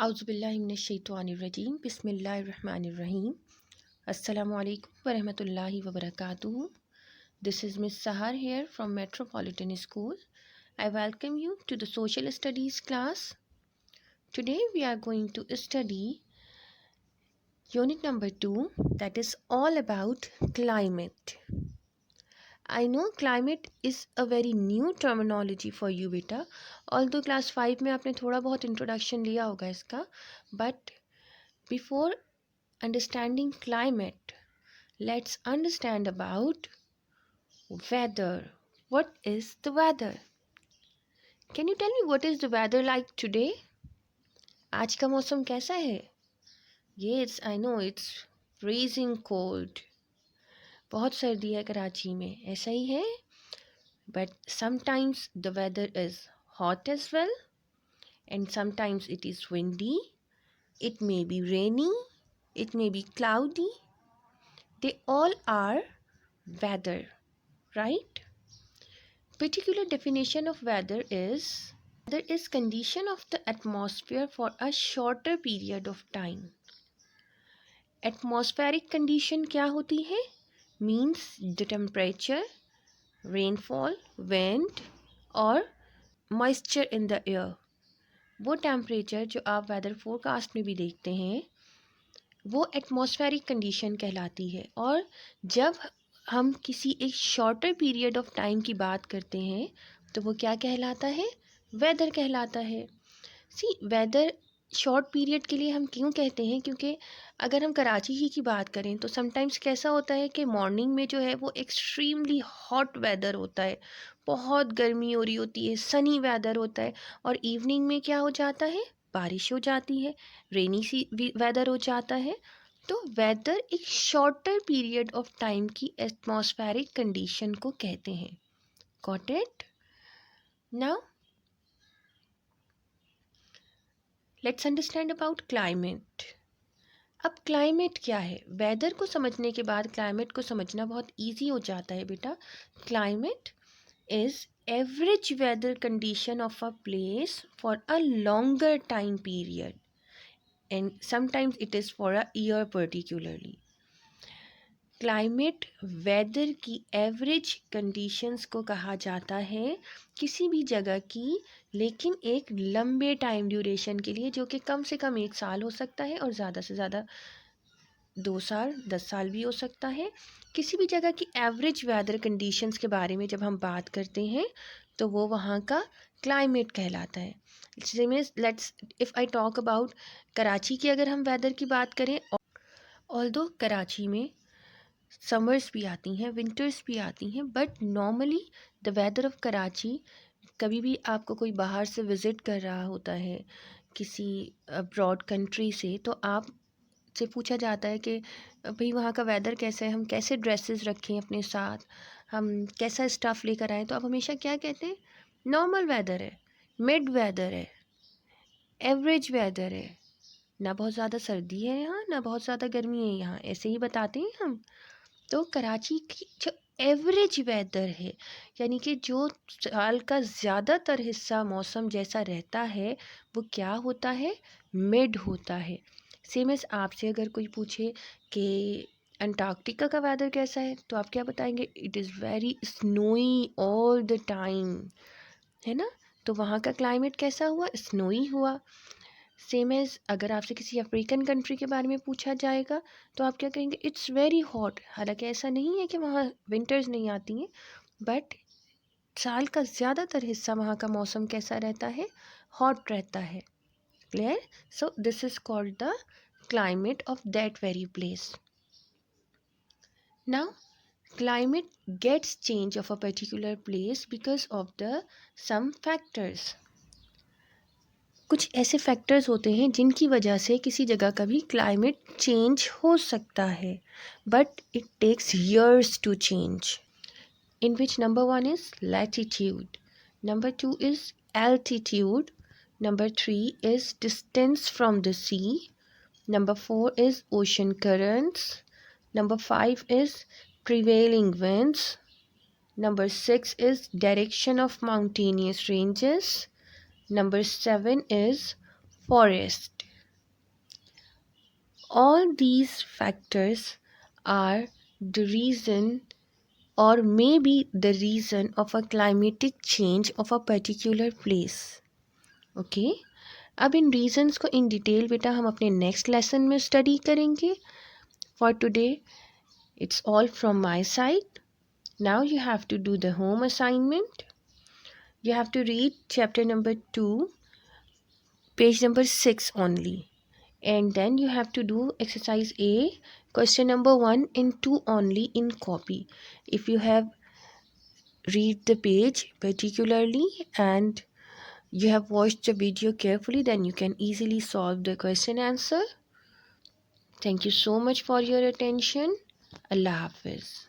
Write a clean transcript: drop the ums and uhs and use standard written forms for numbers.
औज़ुबिल्लाहिमिनश्शैतानिर्रजीम बिस्मिल्लाहिर्रहमानिर्रहीम अस्सलामुअलैकुम वरहमतुल्लाहि वबरकातुहू. This is Miss Sahar here from Metropolitan School. I welcome you to the Social Studies class. Today we are going to study Unit number 2, that is all about climate. I know climate is a very new terminology for you beta. Although class 5 में आपने थोड़ा बहुत introduction लिया होगा इसका, but before understanding climate, let's understand about weather. What is the weather? Can you tell me what is the weather like today? आज का मौसम कैसा है? Yes, I know it's freezing cold. बहुत सर्दी है कराची में, ऐसा ही है? But sometimes the weather is hot as well, and sometimes it is windy. It may be rainy. It may be cloudy. They all are weather, right? Particular definition of weather is condition of the atmosphere for a shorter period of time. Atmospheric condition क्या होती है? Means the temperature, rainfall, wind और moisture in the air. वो temperature जो आप weather forecast में भी देखते हैं वो एटमॉस्फेरिक कंडीशन कहलाती है. और जब हम किसी एक शॉर्टर पीरियड ऑफ टाइम की बात करते हैं तो वो क्या कहलाता है? वेदर कहलाता है. सी वेदर शॉर्ट पीरियड के लिए हम क्यों कहते हैं? क्योंकि अगर हम कराची ही की बात करें तो समटाइम्स कैसा होता है कि मॉर्निंग में जो है वो एक्सट्रीमली हॉट वेदर होता है, बहुत गर्मी हो रही होती है, सनी वेदर होता है, और इवनिंग में क्या हो जाता है? बारिश हो जाती है, रेनी सी वेदर हो जाता है. तो वेदर एक शॉर्टर पीरियड ऑफ टाइम की एटमॉस्फेरिक कंडीशन को कहते हैं. Got it? Now let's understand about climate. अब क्लाइमेट क्या है? वेदर को समझने के बाद क्लाइमेट को समझना बहुत इजी हो जाता है बेटा. Climate is average weather condition of a place for a longer time period, and sometimes it is for a year particularly. Climate weather की एवरेज कंडीशंस को कहा जाता है किसी भी जगह की, लेकिन एक लंबे टाइम ड्यूरेशन के लिए, जो कि कम से कम 1 साल हो सकता है और ज़्यादा से ज़्यादा 2 साल 10 साल भी हो सकता है. किसी भी जगह की एवरेज वेदर कंडीशंस के बारे में जब हम बात करते हैं तो वो वहाँ का क्लाइमेट कहलाता है. Let's if I talk about Karachi की, अगर हम वेदर की बात करें, ऑल्दो कराची में समर्स भी आती हैं, विंटर्स भी आती हैं, but normally the weather of Karachi, कभी भी आपको कोई बाहर से विज़िट कर रहा होता है किसी अब्रॉड कंट्री से, तो आप से पूछा जाता है कि भाई वहाँ का वेदर कैसा है, हम कैसे ड्रेसेस रखें अपने साथ, हम कैसा स्टफ़ लेकर आएँ, तो आप हमेशा क्या कहते हैं? नॉर्मल वेदर है, मिड वेदर है, एवरेज वेदर है, ना बहुत ज़्यादा सर्दी है यहाँ, ना बहुत ज़्यादा गर्मी है यहाँ, ऐसे ही बताते हैं हम. तो कराची की जो एवरेज वेदर है, यानी कि जो साल का ज़्यादातर हिस्सा मौसम जैसा रहता है, वो क्या होता है? मिड होता है. सेम एज आपसे अगर कोई पूछे कि अंटार्कटिका का वेदर कैसा है, तो आप क्या बताएंगे? It is very snowy all the time, है ना? तो वहाँ का क्लाइमेट कैसा हुआ? स्नोई हुआ. सेम एज अगर आपसे किसी अफ्रीकन कंट्री के बारे में पूछा जाएगा तो आप क्या कहेंगे? It's very hot. हालांकि ऐसा नहीं है कि वहाँ विंटर्स नहीं आती हैं, बट साल का ज़्यादातर हिस्सा वहाँ का मौसम कैसा रहता है? हॉट रहता है. Clear? So this is called the climate of that very place. Now climate gets change of a particular place because of the some factors. कुछ ऐसे फैक्टर्स होते हैं जिनकी वजह से किसी जगह का भी क्लाइमेट चेंज हो सकता है, but it takes years to change. In which number 1 is latitude, number 2 is altitude, number 3 is distance from the sea, number 4 is ocean currents, number 5 is prevailing winds, number 6 is direction of mountainous ranges, number 7 is forest. All these factors are the reason or may be the reason of a climatic change of a particular place. Okay अब इन reasons को in detail बेटा हम अपने next lesson में study करेंगे. For today it's all from my side. Now you have to do the home assignment. You have to read chapter number 2, page number 6 only. And then you have to do exercise A, question number 1 and 2 only in copy. If you have read the page particularly and you have watched the video carefully, then you can easily solve the question answer. Thank you so much for your attention. Allah Hafiz.